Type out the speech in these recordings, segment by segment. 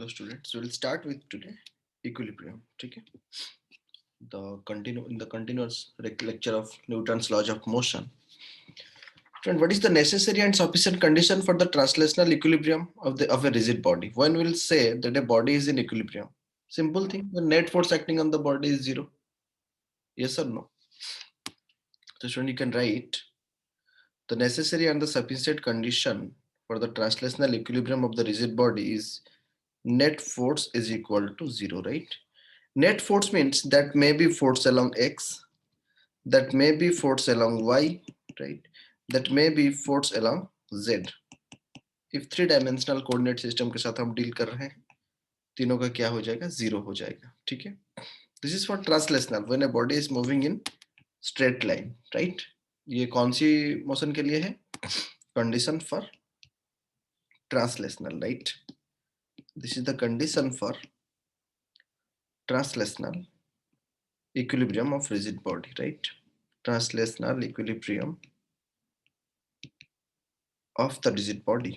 Hello students, we'll start with today equilibrium. Okay, in the continuous lecture of Newton's laws of motion. Friend, what is the necessary and sufficient condition for the translational equilibrium of a rigid body? When we'll say that a body is in equilibrium, simple thing: the net force acting on the body is zero. Yes or no? So student, you can write the necessary and the sufficient condition for the translational equilibrium of the rigid body is net force is equal to zero, right? Net force means that may be force along x, that may be force along y, right? That may be force along z. If three dimensional coordinate system के साथ हम deal कर रहे हैं, तीनों का क्या हो जाएगा? जीरो हो जाएगा. ठीक है. This is for translational when a body is moving in straight line, right? ये कौन सी मोशन के लिए है? Condition for translational, right? This is the condition for translational equilibrium of rigid body, right? Translational equilibrium of the rigid body.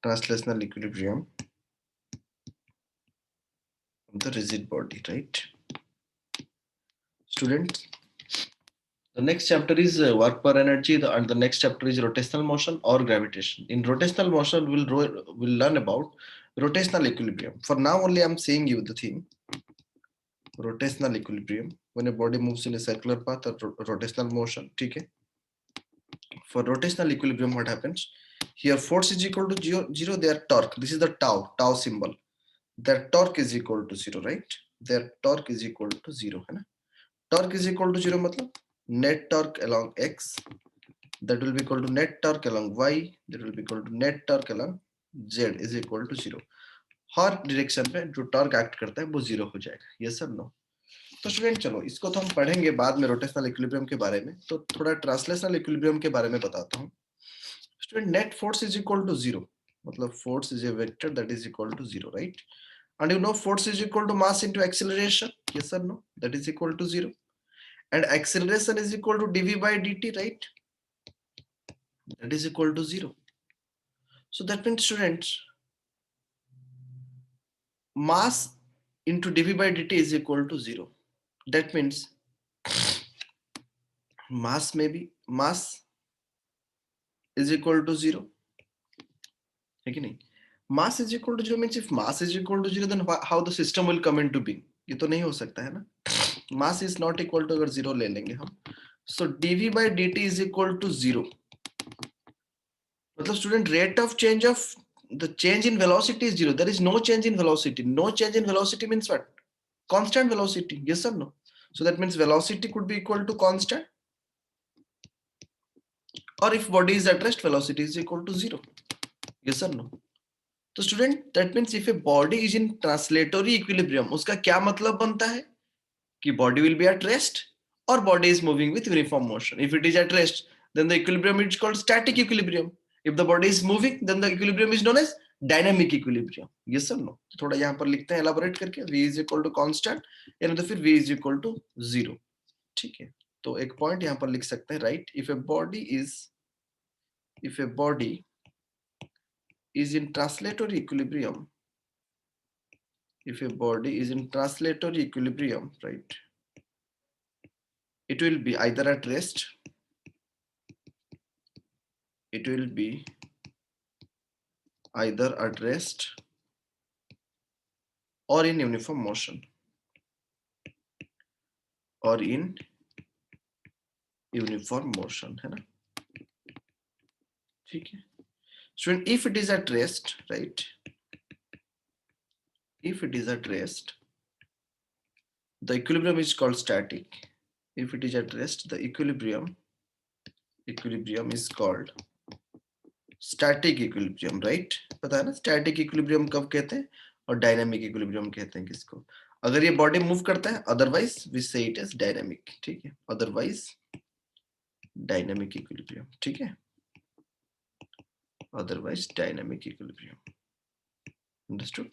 Translational equilibrium of the rigid body, right? Students, the next chapter is work per energy, and the next chapter is rotational motion or gravitation. In rotational motion, we'll learn about rotational equilibrium. For now, only I'm saying you the theme. Rotational equilibrium, when a body moves in a circular path or rotational motion. Okay. For rotational equilibrium, what happens? Here force is equal to zero, their torque. This is the tau symbol. Their torque is equal to zero, right? Their torque is equal to zero. है ना? Torque is equal to zero मतलब net torque along x, that will be equal to net torque along y, that will be equal to net torque along z is equal to zero. Her direction पे जो torque act करता है वो zero हो जाएगा. Yes sir no? तो student चलो इसको तो हम पढ़ेंगे बाद में रोटेशनल इक्विलिब्रियम के बारे में. तो थोड़ा ट्रांसलेशनल इक्विलिब्रियम के बारे में बताता हूँ. Student net force is equal to zero, मतलब force is a vector that is equal to zero, right? And you know force is equal to mass into acceleration. Yes or no? That is equal to zero. And acceleration is equal to dv by dt, right? That is equal to zero. So that means students, mass into dv by dt is equal to zero. That means mass is equal to zero. है कि नहीं? Mass is equal to zero means if mass is equal to zero, then how the system will come into being? ये तो नहीं हो सकता है ना? Mass is not equal to, अगर zero ले लेंगे हम, so dv by dt is equal to zero. मतलब student, rate of change of the change in velocity is zero. There is no change in velocity. No change in velocity means what? Constant velocity. Yes or no? So that means velocity could be equal to constant, or if body is at rest, velocity is equal to zero. Yes or no? तो student that means if a body is in translatory equilibrium, उसका क्या मतलब बनता है? कि body will be at rest और body is moving with uniform motion. If it is at rest, then the equilibrium is called static equilibrium. If the body is moving, then the equilibrium is known as dynamic equilibrium. Yes और no? थोड़ा यहाँ पर लिखते हैं elaborate करके. v is equal to constant, यानी तो फिर v is equal to zero. ठीक है, तो एक पॉइंट यहाँ पर लिख सकते हैं, right? If a body is in translatory equilibrium, if a body is in translatory equilibrium, right, it will be either at rest, it will be either at rest or in uniform motion, or in uniform motion, है ना? ठीक है. So if it is at rest, right, if it is at rest, the equilibrium is called static. If it is at rest, the equilibrium is called static equilibrium, right? पता है ना static equilibrium कब कहते हैं और dynamic equilibrium कहते हैं किसको? अगर ये बॉडी मूव करता है, अदरवाइज वी से इट इज डायनामिक. ठीक है, अदरवाइज डायनामिक इक्विलिब्रियम. ठीक है, otherwise dynamic equilibrium. Understood?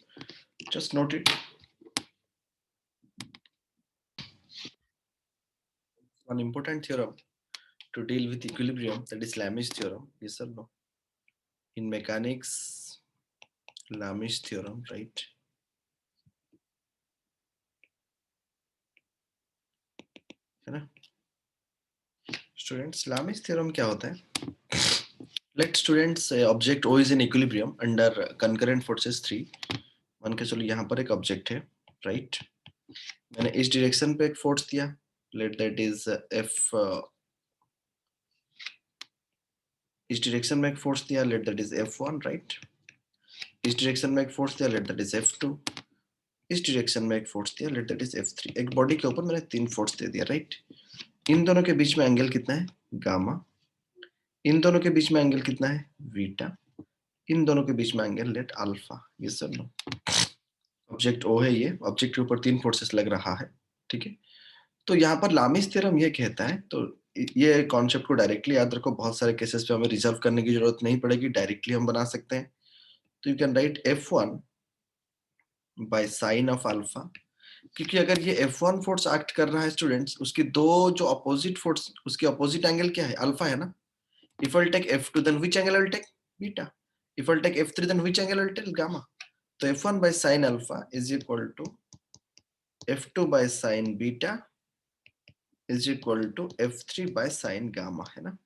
Just note it. One important theorem to deal with equilibrium, that is Lami's theorem. Yes or no? In mechanics, Lami's theorem, right? है ना? Students, Lami's theorem क्या होता है? Let students say object O is in equilibrium under concurrent forces 3. मान के चलो यहाँ पर एक ऑब्जेक्ट है, राइट? मैंने इस डायरेक्शन पे एक फोर्स दिया, लेट दैट इज F. इस डायरेक्शन में एक फोर्स दिया, let that is F1, right? इस डायरेक्शन में एक फोर्स दिया, लेट दैट इज F2. इस डायरेक्शन में एक फोर्स दिया, लेट दैट इज F3. एक बॉडी के ऊपर मैंने 3 फोर्स दे दिया, राइट? इन दोनों के बीच में एंगल कितना है? गामा. इन दोनों के बीच में एंगल कितना है? बीटा. इन दोनों के बीच में एंगल लेट अल्फा. ये सब नो. ऑब्जेक्ट O है, ये ऑब्जेक्ट के ऊपर 3 फोर्सेस लग रहा है, ठीक है? तो यहाँ पर लामिस थ्योरम ये कहता है, तो ये कॉन्सेप्ट को डायरेक्टली याद रखो, बहुत सारे केसेस पे हमें रिजर्व करने की जरूरत नहीं पड़ेगी, डायरेक्टली हम बना सकते हैं. तो you can write F1 by sign of alpha, क्योंकि अगर ये F1 फोर्स एक्ट कर रहा है स्टूडेंट्स, उसकी दो जो अपोजिट फोर्स, उसके अपोजिट एंगल क्या है? अल्फा है ना. If I take F2 then which angle I will take? Beta. If I take F3 then which angle I will take? Gamma. तो F1 by sine alpha is equal to F2 by sine beta is equal to F3 by sine gamma, है ना?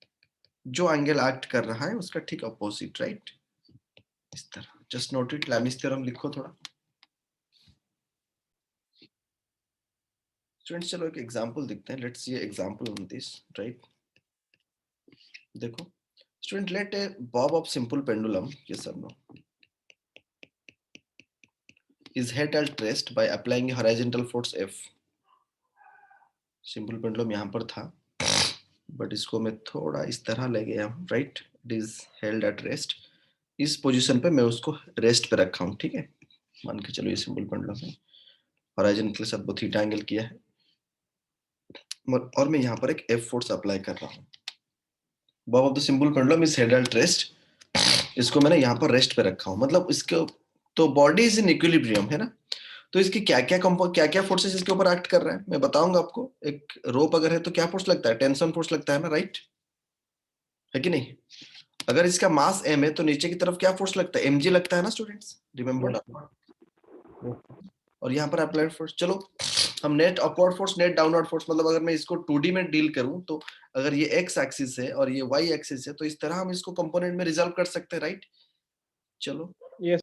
जो angle act कर रहा है उसका ठीक opposite, right? इस तरह just note it. Lami's theorem लिखो थोड़ा स्टूडेंट्स. चलो एक एग्जांपल देखते हैं. Let's see example on this, right? देखो student, let a bob of simple pendulum, yes or no, is held at rest by applying a horizontal force F. Simple pendulum यहाँ पर था, बट इसको मैं थोड़ा इस तरह ले गया हूँ, right? It is held at rest. इस पोजीशन पे मैं उसको रेस्ट पे रखा हूँ, ठीक है? मान के चलो ये सिंपल पेंडुलम है, होराइजन के साथ वो थीटा एंगल किया है, और मैं यहाँ पर एक F फोर्स अप्लाई कर रहा हूँ. Bob of the simple pendulum is held at rest. इसको मैंने यहाँ पर रेस्ट पे रखा हूँ, मतलब इसके तो बॉडी इज इन इक्विलिब्रियम, है ना? तो इसकी क्या क्या फोर्सेस इसके ऊपर एक्ट कर रहा है मैं बताऊंगा आपको. एक रोप अगर है तो क्या फोर्स लगता है? टेंशन फोर्स लगता है ना, राइट? है कि नहीं? अगर इसका मास m है तो नीचे की तरफ क्या फोर्स लगता है? mg लगता है ना स्टूडेंट्स, रिमेंबर? और यहाँ पर अप्लाइड फोर्स. चलो हम net upward force, net downward force, मतलब अगर मैं इसको 2D में डील करूं तो अगर ये x एक्सिस है और ये y एक्सिस है तो इस तरह हम इसको कंपोनेंट में रिजॉल्व कर सकते हैं, राइट? चलो Yes.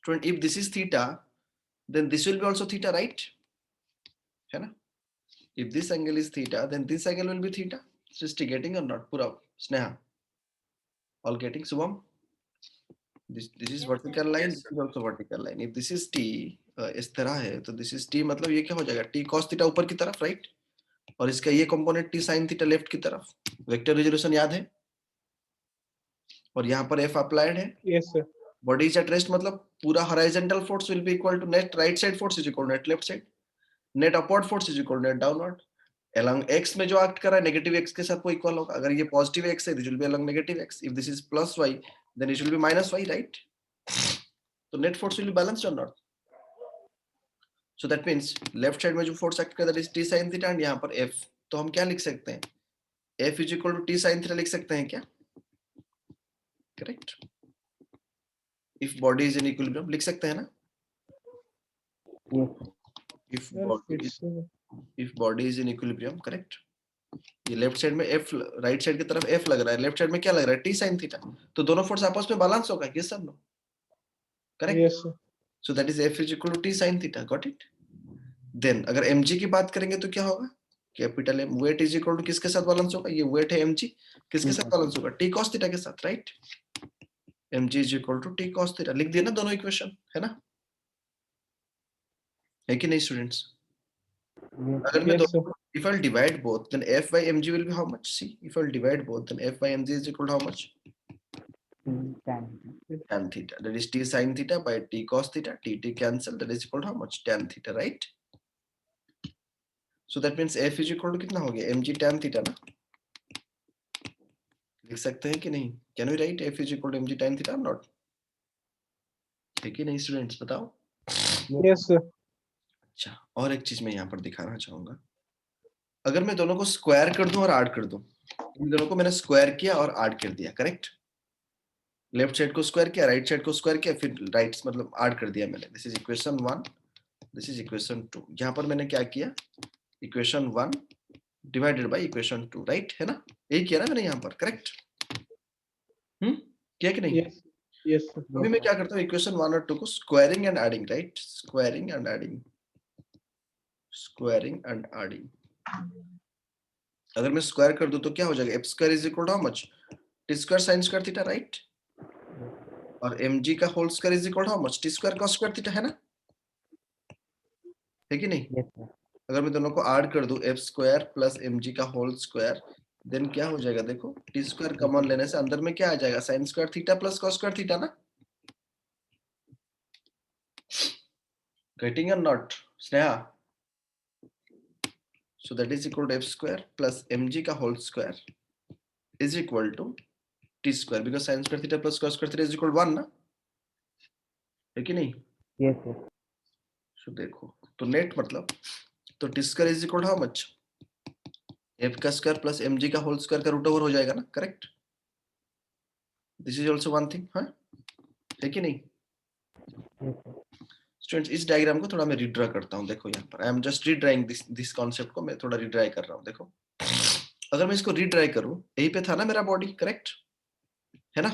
Student, if this is theta then this will be also theta, right? है ना? If this angle is theta then this angle will be theta. Srishti getting or not? Pura, Sneha, all getting? Subham, this is vertical line, this is also vertical line. If this is t, इस तरह है तो this is t, मतलब ये क्या हो जाएगा? t cos theta ऊपर की तरफ, राइट? और इसका ये component t sin theta left की तरफ. वेक्टर रिजोल्यूशन याद है? और यहाँ पर f अप्लाइड है. Yes, sir. Body is at rest, मतलब पूरा horizontal force will be equal to net right side force is equal to net left side. Net upward force is equal to net downward. along x में जो act कर रहा है negative x के साथ वो इक्वल होगा. अगर ये पॉजिटिव x है this will be along negative x. If this is plus y then it will be minus y, right? तो net force will be balanced और not. So that means left side में जो force act कर रहा है that is t sin theta, and यहां पर f. तो हम क्या लिख सकते हैं? f is equal to t sin theta लिख सकते हैं क्या? Correct. If body is in equilibrium लिख सकते हैं ना? If body is in equilibrium, correct. ये लेफ्ट साइड में f, राइट साइड की तरफ f लग रहा है, लेफ्ट साइड में क्या लग रहा है? t sin theta. तो दोनों फोर्स आपस में बैलेंस होगा, ये सब no, correct? Yes, sir. So that is f is equal to t sin theta. Got it? Then अगर mg की बात करेंगे तो क्या होगा? Capital M weight is equal to किसके साथ बैलेंस होगा? ये वेट है mg, किसके साथ बैलेंस होगा? t cos थीटा के साथ, right? mg is equal to t cos theta. लिख दिया ना दोनों इक्वेशन, है ना? है कि नहीं स्टूडेंट्स? अगर मैं Yes, sir. if I'll divide both then f by mg will be how much? See, if I'll divide both then f by mg is equal to how much? Tan theta. That is t sin theta by t cos theta. T cancel, that is equal to how much? Tan theta, right? So that means f is equal to कितना हो गया? mg tan theta ना? लिख सकते हैं कि नहीं? Can we write f is equal to mg tan theta or not? है कि नहीं स्टूडेंट्स, बताओ. Yes, sir. अच्छा, और एक चीज मैं यहाँ पर दिखाना चाहूंगा. अगर मैं दोनों को स्क्वायर कर दूं और ऐड कर दूं, इन दोनों को मैंने स्क्वायर किया और ऐड कर दिया, करेक्ट? लेफ्ट साइड को स्क्वायर किया, राइट साइड को स्क्वायर किया, फिर राइट मतलब ऐड कर दिया मैंने। This is equation 1, this is equation 2। यहाँ पर मैंने क्या किया, equation 1 divided by equation 2, right है ना? यही किया ना मैंने यहाँ पर, करेक्ट? किया कि नहीं? Yes yes sir. अभी मैं क्या करता हूँ, इक्वेशन 1 और 2 को squaring and adding, right? Squaring and adding, squaring and adding. अगर मैं स्क्वायर कर दूं तो क्या हो जाएगा, F square is equal to how much, T square sine square theta, right? और mg का whole square is equal to how much, T square cos square theta, है ना? है कि नहीं? Yes sir. अगर मैं दोनों को ऐड कर दूं, एफ स्क्वायर प्लस mg का होल स्क्वायर, देन क्या हो जाएगा, देखो टी स्क्वायर कॉमन लेने से अंदर में क्या आ जाएगा, sign square theta plus cos square theta ना। Getting or not Sneha? so that is equal to f square plus mg का whole square is equal to t square, because sin square theta plus cos square theta is equal to 1 ना, है कि नहीं? Yes sir. so देखो, तो net मतलब, तो t square is equal to how much, f का स्क्वायर प्लस mg का होल स्क्वायर का रूट ओवर हो जाएगा ना, correct? This is also one thing, हाँ है कि नहीं? स्टूडेंट्स इस डायग्राम को थोड़ा मैं रिड्रा करता हूँ, देखो यहाँ पर I am just redrawing this concept को मैं थोड़ा रिड्राई कर रहा हूँ। देखो अगर मैं इसको रीड्राई करूँ, यही पे था ना मेरा बॉडी, करेक्ट है ना?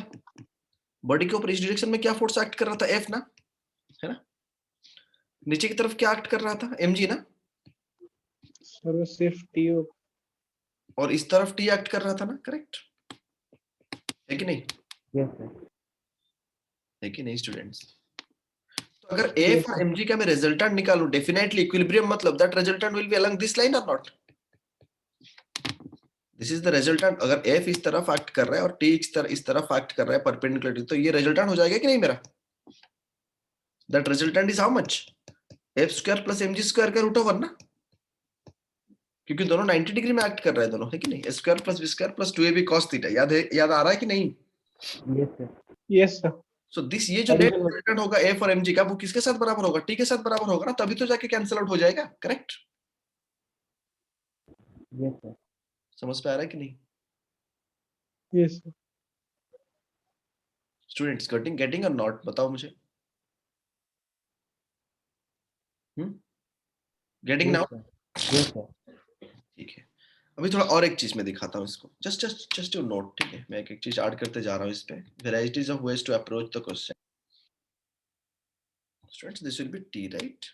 बॉडी के ऊपर इस डायरेक्शन में क्या फोर्स एक्ट कर रहा था, एफ ना, है ना? नीचे की तरफ क्या एक्ट कर रहा था, mg ना, सर सिर्फ टी और इस तरफ t एक्ट कर रहा था ना, करेक्ट है कि नहीं? Yes sir. है कि नहीं स्टूडेंट्स? तो अगर f और mg का मैं रिजल्टेंट निकालूं, डेफिनेटली इक्विलिब्रियम मतलब that resultant will be along this line और not, this is the resultant. अगर f इस तरफ एक्ट कर रहा है और t इस तरफ एक्ट कर रहा है परपेंडिकुलरली, तो ये रिजल्टेंट हो जाएगा कि नहीं मेरा? That resultant is how much, f square plus mg square का रूट ओवर ना, क्योंकि दोनों 90 डिग्री में एक्ट कर रहा है दोनों, है कि नहीं? Square plus B square plus 2ab cos theta, याद आ रहा है कि नहीं? Yes sir. Yes sir. So this, ये जो नेट रिजल्टेंट होगा एफ और mg का, वो किसके साथ बराबर होगा, t के साथ बराबर होगा ना, तभी तो जाके कैंसिल आउट हो जाएगा, करेक्ट? Yes sir. समझ पे आ रहा है कि नहीं yes sir. Students? Getting or not, बताओ मुझे। Getting now? Yes sir. ठीक है, अभी थोड़ा और एक चीज मैं दिखाता हूँ इसको, जस्ट योर नोट, ठीक है? मैं एक एक चीज ऐड करते जा रहा हूँ इस पे, varieties of ways to approach the question. Students this will be t, right,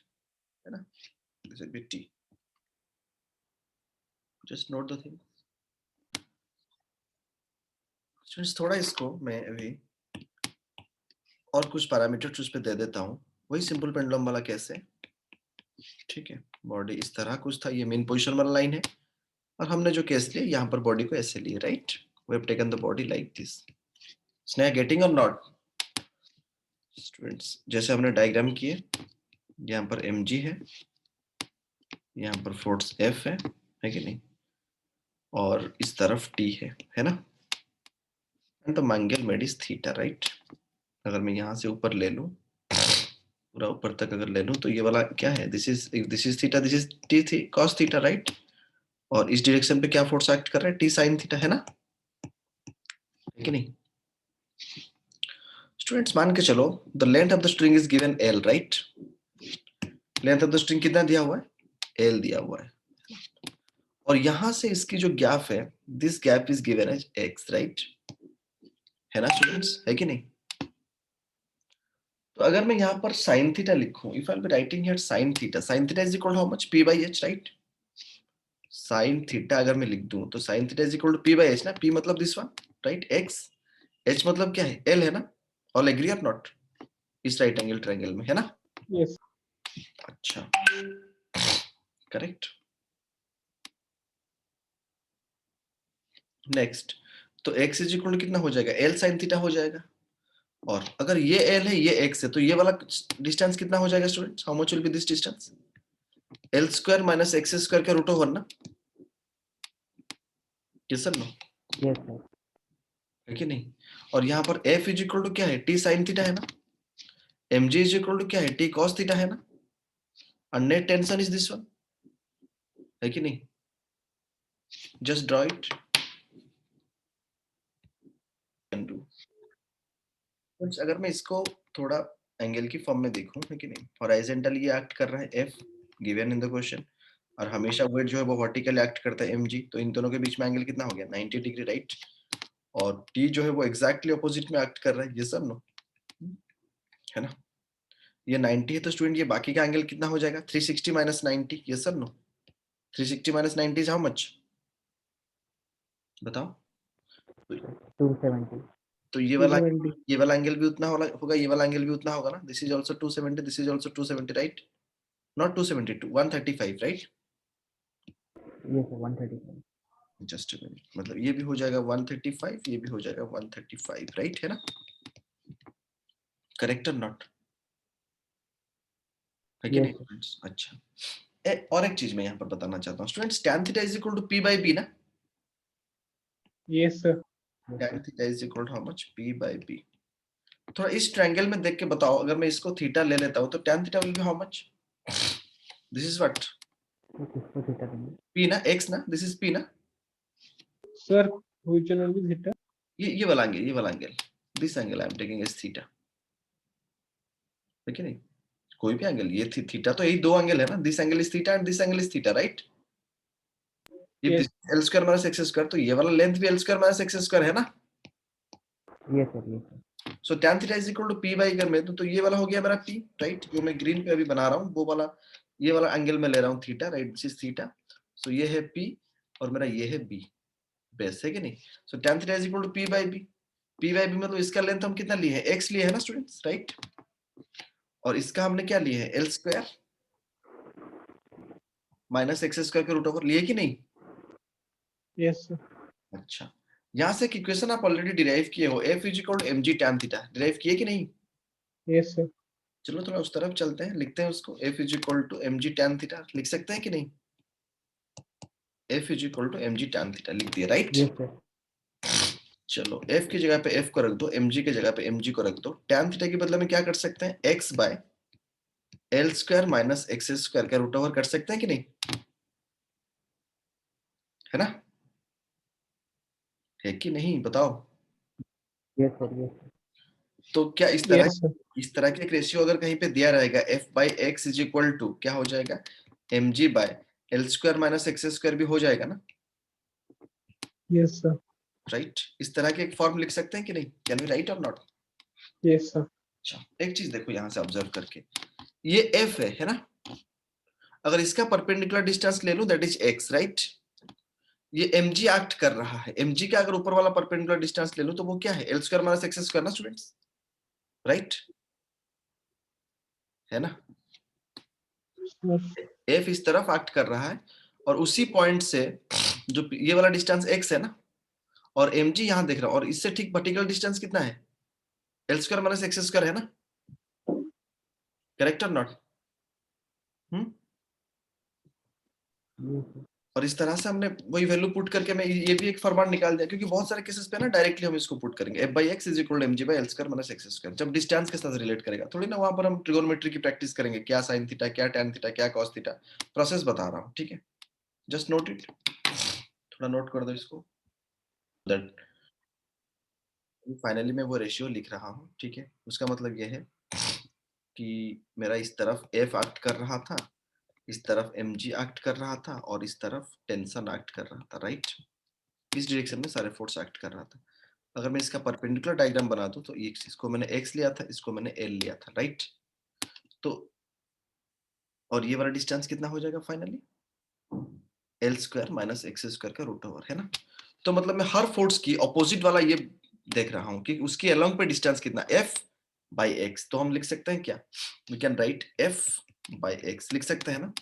है ना? This will be t, just note the thing. Students थोड़ा इसको मैं अभी और कुछ पैरामीटर्स उस पे दे देता हूँ, वही सिंपल पेंडुलम वाला कैसे, ठीक है? बॉडी इस तरह कुछ था, ये मेन पोजीशन वाला लाइन है, और हमने जो केस लिया यहाँ पर बॉडी को ऐसे लिए, right? We have taken the body like this. Sneha getting or not? Students जैसे हमने डायग्राम किए, यहाँ पर mg है, यहाँ पर फोर्स f है कि नहीं, और इस तरफ t है ना? And the angle made is theta, right? अगर मैं यहाँ से ऊपर ले लूँ, पूरा ऊपर तक अगर ले लूँ, तो ये वाला क्या है, this is theta, this is t cos theta, right? और इस डायरेक्शन पे क्या फोर्स एक्ट कर रहा है, t sin थीटा, है ना? है कि नहीं? स्टूडेंट्स मान के चलो the length of the string is given l, right? Length of the string कितना दिया हुआ है, l दिया हुआ है, और यहां से इसकी जो गैप है, this gap is given as x, right? है ना स्टूडेंट्स, है कि नहीं? तो अगर मैं यहाँ पर sin थीटा लिखूं, if I will be writing here sin theta is equal to how much, p by h, right? sin theta अगर मैं लिख दूं तो sin theta is equal to p by h ना, p मतलब this one, right? x, h मतलब क्या है, l है ना? ऑल एग्री और नॉट इस राइट एंगल ट्रायंगल में, है ना? यस। अच्छा, करेक्ट। नेक्स्ट, तो x इज इक्वल टू कितना हो जाएगा, l sin थीटा हो जाएगा, और अगर ये l है ये x है, तो ये वाला डिस्टेंस कितना हो जाएगा students, how much will be this distance, l square minus x square का रूट ओवर ना, yes sir no? Yes sir. है कि नहीं? और यहाँ पर f इज इक्वल टू क्या है, t sin थीटा है ना, mg इज इक्वल टू क्या है, t cos थीटा है ना, और net tension is this one, है कि नहीं? Just draw it. Can do. Friends, अगर मैं इसको थोड़ा एंगल की फॉर्म में देखूं, है कि नहीं, हॉरिजॉन्टल ये एक्ट कर रहा है F given in the question, और हमेशा वेट जो है वो वर्टिकल एक्ट करता है mg, तो इन दोनों के बीच में एंगल कितना हो गया 90 डिग्री, राइट। और t जो है वो एग्जैक्टली ऑपोजिट में एक्ट कर रहा है, ये सब नो, है ना। ये 90 है तो स्टूडेंट ये बाकी का एंगल कितना हो जाएगा 360 माइनस 90, ये सब no. 360 minus 90 is how much, बताओ। 270. तो ये वाला एंगल भी उतना होगा, ये वाला एंगल भी उतना होगा ना। This is also 270, this is also 270, right. Not 272, 135, right. Yes, sir. 135. Just a minute, मतलब ये भी हो जाएगा 135, ये भी हो जाएगा 135, राइट, है ना। करेक्ट और नॉट, है कि Yes, नहीं sir. फ्रेंड्स। अच्छा, और एक चीज मैं यहाँ पर बताना चाहता हूँ students, tan theta is equal to p by b ना। Yes, sir. tan theta is equal to how much, p by b। थोड़ा इस ट्रायंगल में देख के बताओ, अगर मैं इसको थीटा ले लेता हूँ तो tan theta will be how much, this is what, किसको थीटा देंगे? p ना, x ना, दिस इज p ना। Sir, which one will be theta? ये वाला एंगल, ये वाला angle, this angle I am taking as theta, है कि नहीं। कोई भी एंगल, ये थीटा तो यही दो एंगल है ना, this angle is theta and this angle is theta, right. If this l square minus x square, तो ये वाला लेंथ भी l square minus x square है ना। Yes, sir. Yes, sir. So tan theta is equal to p by, अगर मैं तो ये वाला हो गया मेरा p, राइट। जो मैं ग्रीन पे अभी बना रहा हूँ वो वाला, ये वाला एंगल में ले रहा हूँ theta, right, this is theta. So ये है p और मेरा ये है b, बेस है कि नहीं। So tan theta is equal to p by b। p by b मतलब इसका लेंथ हम कितना लिए हैं, x लिए है ना स्टूडेंट्स, राइट। और इसका हमने क्या लिए है, l square minus x square के रूट ओवर, लिए कि नहीं। Yes, sir. अच्छा, यहाँ से एक इक्वेशन आप ऑलरेडी डिराइव किए हो, f is equal to mg tan theta, derive किए कि नहीं। Yes, sir. चलो थोड़ा उस तरफ चलते हैं, लिखते हैं उसको, f is equal to mg tan theta, लिख सकते हैं कि नहीं। f is equal to mg tan theta लिख दिया, राइट। Yes, sir. चलो f की जगह पे f को रख दो, mg की जगह पे mg को रख दो। tan थीटा के बदले में क्या कर सकते हैं, x by l square minus X square का रूट ओवर कर सकते हैं कि नहीं, है ना, है कि नहीं बताओ। Yes, sir. Yes, sir. तो क्या इस तरह के एक रेशियो अगर कहीं पे दिया रहेगा, f by X is equal to क्या हो जाएगा, mg by l square minus X square भी हो जाएगा ना, Yes, sir. राइट। इस तरह के एक फॉर्म लिख सकते हैं कि नहीं, can we write or not. Yes, sir. अच्छा, एक चीज देखो यहाँ से ऑब्जर्व करके, ये f है ना। अगर इसका परपेंडिकुलर डिस्टेंस ले लूं दैट इज x, राइट। ये mg एक्ट कर रहा है, mg का अगर ऊपर वाला परपेंडिकुलर डिस्टेंस ले लूं तो वो क्या है, l square minus X square ना स्टूडेंट्स, राइट, है ना। f इस तरफ एक्ट कर रहा है और उसी पॉइंट से जो ये वाला डिस्टेंस x है ना, और mg यहाँ देख रहा हूं, और इससे ठीक पर्टिकुलर डिस्टेंस कितना है, l square minus X square है ना, करेक्ट और नॉट। Yes, sir. और इस तरह से हमने वही वैल्यू पुट करके मैं ये भी एक फॉर्मेट निकाल दिया, क्योंकि बहुत सारे केसेस पे ना डायरेक्टली हम इसको पुट करेंगे, f by X is equal to M G by L square minus X square, जब डिस्टेंस के साथ रिलेट करेगा, थोड़ी ना वहां पर हम ट्रिगोनोमेट्री की प्रैक्टिस करेंगे, क्या साइन थीटा, क्या टैन थीटा, क्या कॉस थीटा, प्रोसेस बता रहा हूँ, ठीक है। जस्ट नोट इट, थोड़ा नोट कर दो इसको, दैट फाइनली मैं वो रेशियो लिख रहा हूँ, ठीक है। उसका मतलब ये है कि मेरा इस तरफ f एक्ट कर रहा था, इस तरफ mg एक्ट कर रहा था, और इस तरफ टेंशन एक्ट कर रहा था, राइट। इस डायरेक्शन में सारे फोर्स एक्ट कर रहा था। अगर मैं इसका परपेंडिकुलर डायग्राम बना दूं तो इसको मैंने x लिया था, इसको मैंने l लिया था, राइट। तो और ये वाला डिस्टेंस कितना हो जाएगा finally, l square minus X square का रूट ओवर, है ना। तो मतलब मैं हर फोर्स की ऑपोजिट वाला ये देख रहा हूं कि उसके अलोंग पे डिस्टेंस कितना, f बाई एक्स। तो हम लिख सकते हैं क्या, we can write f by X, लिख सकते हैं ना।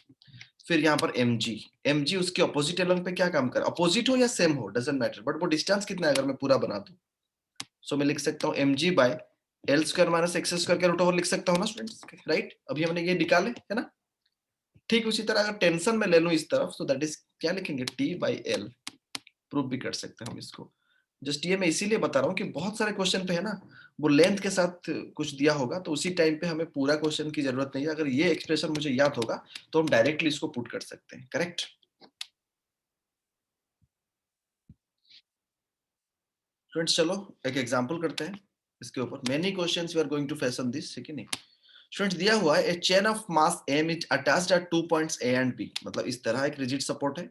फिर यहाँ पर mg उसके ऑपोजिट अलोंग पे क्या काम कर, ऑपोजिट हो या सेम हो डजंट मैटर, बट वो डिस्टेंस कितना है अगर मैं पूरा बना दूं, सो मैं लिख सकता हूँ mg by L square minus X square के रूट ओवर लिख सकता हूँ ना स्टूडेंट्स, राइट। अभी हमने ये निकाले है ना। ठीक उसी तरह अगर टेंशन में ले लूं इस तरफ, सो दैट इज क्या लिखेंगे, t बाई एल, प्रूव भी कर सकते हैं हम इसको। जस्ट ये मैं इसीलिए बता रहा हूँ कि बहुत सारे क्वेश्चन पे है ना, वो लेंथ के साथ कुछ दिया होगा, तो उसी टाइम पे हमें पूरा क्वेश्चन की जरूरत नहीं है। अगर ये एक्सप्रेशन मुझे याद होगा तो हम डायरेक्टली इसको पुट कर सकते हैं, करेक्ट। स्टूडेंट्स चलो एक एग्जांपल करते हैं इसके ऊपर. Many questions we are going to face on this, ठीक है नहीं. स्टूडेंट्स दिया हुआ है a chain of mass m is attached at 2 points a and b. मतलब इस तरह एक रिजिड सपोर्ट है.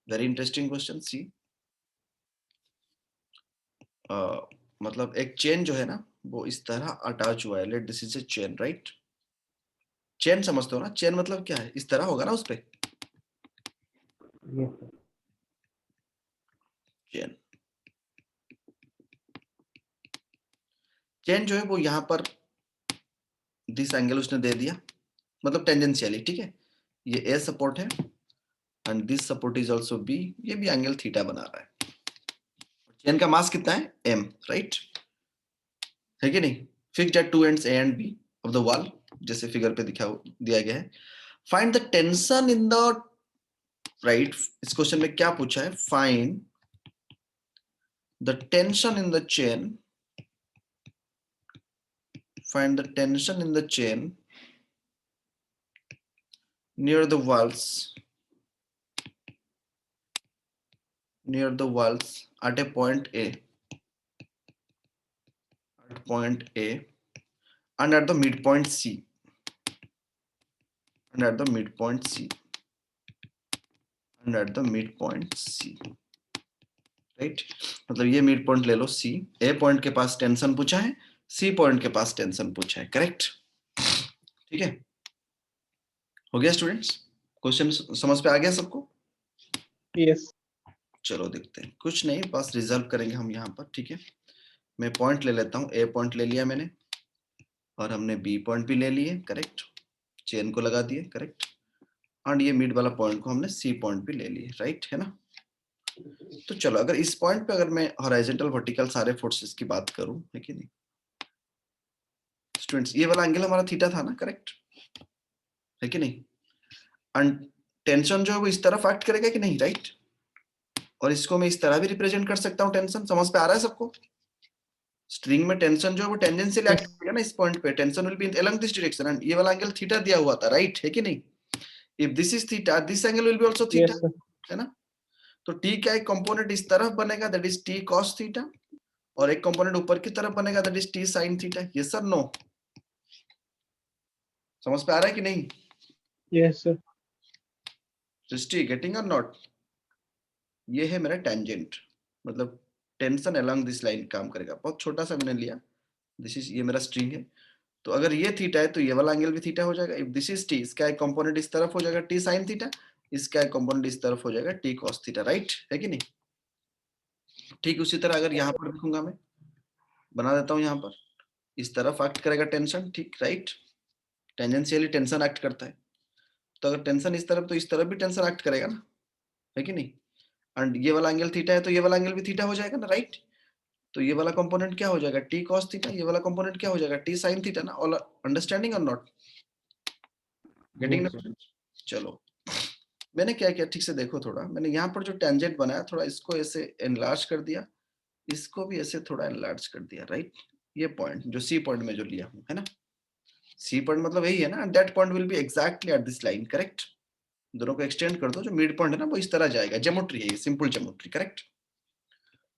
Very interesting question. सी मतलब एक चेन जो है ना वो इस तरह अटैच हुआ है. Let this is a chain, right. Chain समझते हो ना. चेन मतलब क्या है, इस तरह होगा ना उस पे. Yes, sir. चेन चेन जो है वो यहाँ पर दिस एंगल उसने दे दिया, मतलब टेंजेंशियली, ठीक है. ये ए सपोर्ट है and this support is also be. ये भी एंगल थीटा बना रहा है. चेन का मास कितना है, m, राइट, है कि नहीं. Fixed at two ends a and b of the wall, जैसे फिगर पे दिया गया है. Find the tension in the, right. इस क्वेश्चन में क्या पूछा है, find the tension in the chain, find the tension in the chain near the walls at a point A, and at the midpoint C, right. मतलब ये mid point ले लो C. A point के पास tension पूछा है, C point के पास tension पूछा है, correct. ठीक है, हो गया स्टूडेंट्स. क्वेश्चन समझ पे आ गया सबको. Yes. चलो देखते हैं. कुछ नहीं, बस रिजल्व करेंगे हम यहाँ पर, ठीक है. मैं पॉइंट ले लेता हूँ. A पॉइंट ले लिया मैंने और हमने B पॉइंट भी ले लिए, करेक्ट. चेन को लगा दिए, करेक्ट. और ये मिड वाला पॉइंट को हमने C पॉइंट भी ले लिए, राइट, है ना. तो चलो अगर इस पॉइंट पे अगर मैं हॉरिजॉन्टल वर्टिकल सारे फोर्सेस की बात करूं, है कि नहीं स्टूडेंट्स. ये वाला एंगल हमारा थीटा था ना, करेक्ट, है कि नहीं. एंड टेंशन जो है वो इस तरफ एक्ट करेगा कि नहीं, राइट. और इसको मैं इस तरह भी रिप्रेजेंट कर सकता हूँ. टेंशन समझ पे आ रहा है सबको. स्ट्रिंग में टेंशन जो है वो टेंजेंशियल एक्ट Yes. करेगा ना इस पॉइंट पे. Tension will be along this direction and ये वाला एंगल थीटा दिया हुआ था, राइट, है कि नहीं. If this is theta, this angle will be also theta, Yes, sir. है ना. तो टी का एक कंपोनेंट इस तरफ बनेगा, that is T cos theta, और एक कंपोनेंट ऊपर की तरफ बनेगा, that is T sin theta. Yes sir, no. समझ पे आ रहा है कि नहीं. Yes, sir. Srishti, getting or not. ये है मेरा टेंजेंट, मतलब टेंशन अलोंग दिस लाइन काम करेगा. बहुत छोटा सा मैंने लिया. दिस इज, ये मेरा स्ट्रिंग है. तो अगर ये थीटा है तो ये वाला एंगल भी थीटा हो जाएगा. इफ दिस इज टी, इसका एक कंपोनेंट इस तरफ हो जाएगा टी sin थीटा, इसका एक कंपोनेंट इस तरफ हो जाएगा टी cos थीटा, राइट, है कि नहीं. ठीक उसी तरह अगर यहाँ पर लिखूंगा, मैं बना देता हूँ यहाँ पर. इस तरफ एक्ट करेगा टेंशन, ठीक, राइट. टेंजेंशियली टेंशन एक्ट करता है. तो अगर टेंशन इस तरफ तो इस तरफ भी टेंशन एक्ट करेगा ना, है कि नहीं. एंड ये वाला एंगल थीटा है तो ये वाला एंगल भी थीटा हो जाएगा ना, राइट. तो ये वाला कंपोनेंट क्या हो जाएगा, टी cos थीटा. ये वाला कंपोनेंट क्या हो जाएगा, टी sin थीटा ना. ऑल अंडरस्टैंडिंग और नॉट, गेटिंग. Yes, sir. चलो मैंने क्या किया, ठीक से देखो थोड़ा. मैंने यहाँ पर जो टेंजेंट बनाया थोड़ा इसको ऐसे एनलार्ज कर दिया, इसको भी ऐसे थोड़ा एनलार्ज कर दिया, राइट. ये पॉइंट जो सी पॉइंट में जो लिया हूँ, है ना. सी पॉइंट मतलब यही है ना. That point will be exactly at this line, correct. दोनों को एक्सटेंड कर दो. जो मिड पॉइंट है ना वो इस तरह जाएगा. ज्योमेट्री है ये, सिंपल ज्योमेट्री, करेक्ट.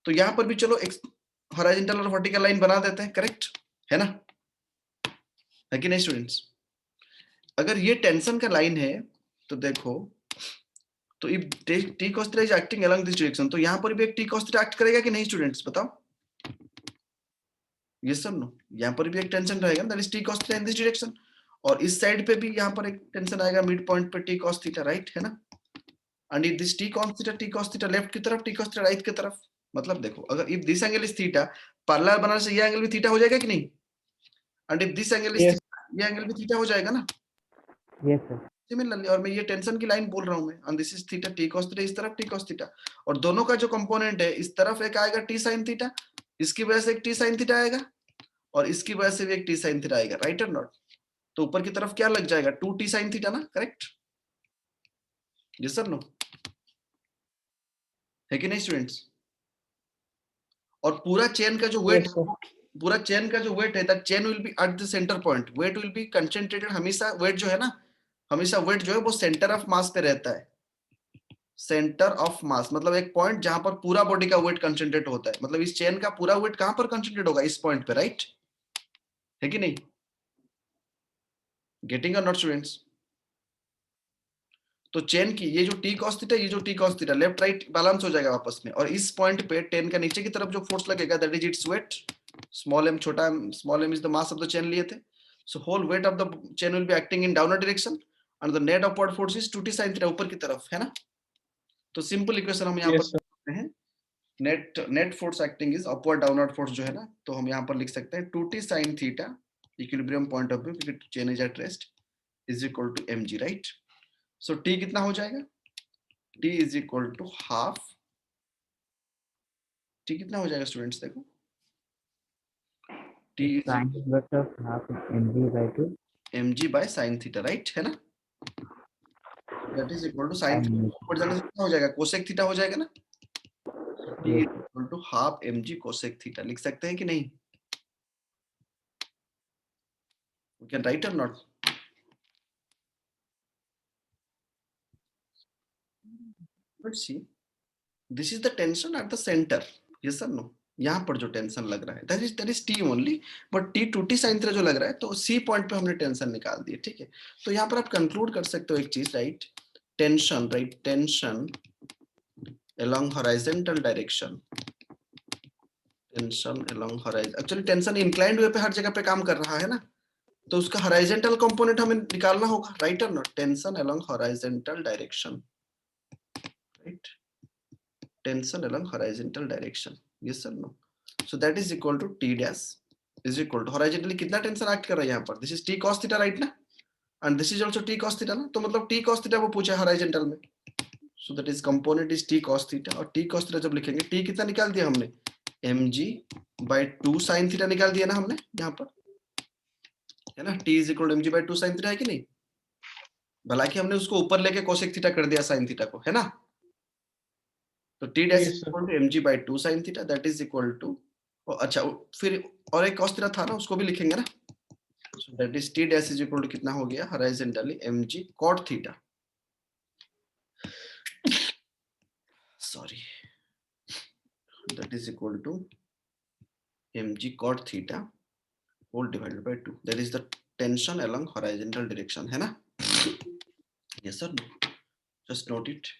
तो यहाँ पर भी चलो हॉरिजॉन्टल और वर्टिकल लाइन बना देते हैं, करेक्ट, है ना, है कि नहीं स्टूडेंट्स. अगर ये टेंशन का लाइन है तो देखो, तो if T cos theta is acting along this direction, तो यहाँ पर भी एक टी cos थीटा एक्ट करेगा कि नहीं स्टूडेंट्स, बताओ. Yes sir, no. यहाँ पर भी एक टेंशन रहेगा, that is T cos theta in this direction. और इस साइड पे भी यहाँ पर एक टेंशन आएगा मिड पॉइंट पे टी cos थीटा, राइट, है ना. And if this T cos theta left की तरफ, टी cos थीटा राइट की तरफ. मतलब देखो, अगर if this angle is theta, parallel बनाने से ये एंगल भी थीटा हो जाएगा कि नहीं. And if this angle is Yes. Theta, ये एंगल भी थीटा हो जाएगा ना. Yes, sir. सिमिलरली, और मैं ये टेंशन की लाइन बोल रहा हूं मैं. And this is theta, T cos theta इस तरफ, टी cos थीटा. और दोनों का जो कंपोनेंट है, इस तरफ एक आएगा टी sin थीटा, इसकी वजह से एक टी sin थीटा आएगा, और इसकी वजह से भी एक टी sin थीटा आएगा, राइट और नॉट. तो ऊपर की तरफ क्या लग जाएगा, 2t sin थीटा ना, करेक्ट. यस सर, नो, है कि नहीं स्टूडेंट्स. और पूरा चेन का जो वेट, Yes, sir. पूरा चेन का जो वेट है, that chain will be eight the centre point. Weight will be concentrated. हमेशा वेट जो है ना, हमेशा वेट जो है वो सेंटर ऑफ मास पे रहता है. सेंटर ऑफ मास, मतलब एक पॉइंट जहां पर पूरा बॉडी का वेट कंसंट्रेट होता है, मतलब इस चेन का पूरा वेट कहां पर कंसंट्रेट होगा, इस पॉइंट पे, राइट, है कि नहीं? Getting or not students? तो चेन की ये जो टी कॉस थीटा, ये जो T cos theta, left right balance हो जाएगा आपस में, और इस पॉइंट पे टेन का नीचे की तरफ जो फोर्स लगेगा that is its weight, small M, छोटा m, small m is the mass of the chain लिए थे, so whole weight of the chain will be acting in downward direction and the net upward force is 2t sin theta, ऊपर की तरफ, है ना? तो simple equation हम यहाँ पर Yes, sir. लिखते हैं, net force acting is upward downward force जो है ना, तो हम यहाँ पर लिख सकते हैं 2t sin theta equilibrium point of view, chain is at rest, is equal to mg, right? So t कितना हो जाएगा, t is equal to half, t कितना हो जाएगा स्टूडेंट्स, देखो t is Sin inverse of half mg/2 mg by sin theta, right, है ना? That is equal to sin and ऊपर जाने से कितना हो जाएगा, कोसेक थीटा हो जाएगा ना, t is yes, equal to half mg cosec theta, लिख सकते हैं कि नहीं? We can write or not? Let's see, this is the tension at the center, yes और नो? यहाँ पर जो टेंशन लग रहा है that is T only, but T 2t sin theta जो लग रहा है, तो सी पॉइंट पे हमने टेंशन निकाल दी, ठीक है? तो यहाँ पर आप कंक्लूड कर सकते हो एक चीज, right, tension, right, tension along horizontal direction, tension along horizon, actually tension inclined way पे हर जगह पे काम कर रहा है ना, तो उसका हॉरिजॉन्टल कंपोनेंट हमें निकालना होगा, right or not? Tension along horizontal direction, right, tension along horizontal direction, yes or no? So that is equal to t dash is equal to horizontally कितना टेंशन एक्ट कर रहा है यहाँ पर, this is t cos theta, right ना, and this is also t cos theta ना, तो मतलब t cos theta वो पूछा है हॉरिजॉन्टल में, so that is component is t cos theta, और t cos theta जब लिखेंगे, t कितना निकाल दिया हमने, mg by 2 sin theta निकाल दिया ना हमने यहाँ पर, है ना? t is equal to mg by 2 sin theta, है कि नहीं? भला कि हमने उसको ऊपर लेके cosec theta कर दिया sin theta को, है ना? तो t dash is yes, sir. equal to mg by 2 sin theta, that is equal to, अच्छा फिर और एक cos theta था ना, उसको भी लिखेंगे ना, so that is t dash is equal to कितना हो गया horizontally mg cot theta, sorry, that is equal to mg cot theta whole divided by 2, that is the tension along horizontal direction, है ना? Yes or no? Just note it.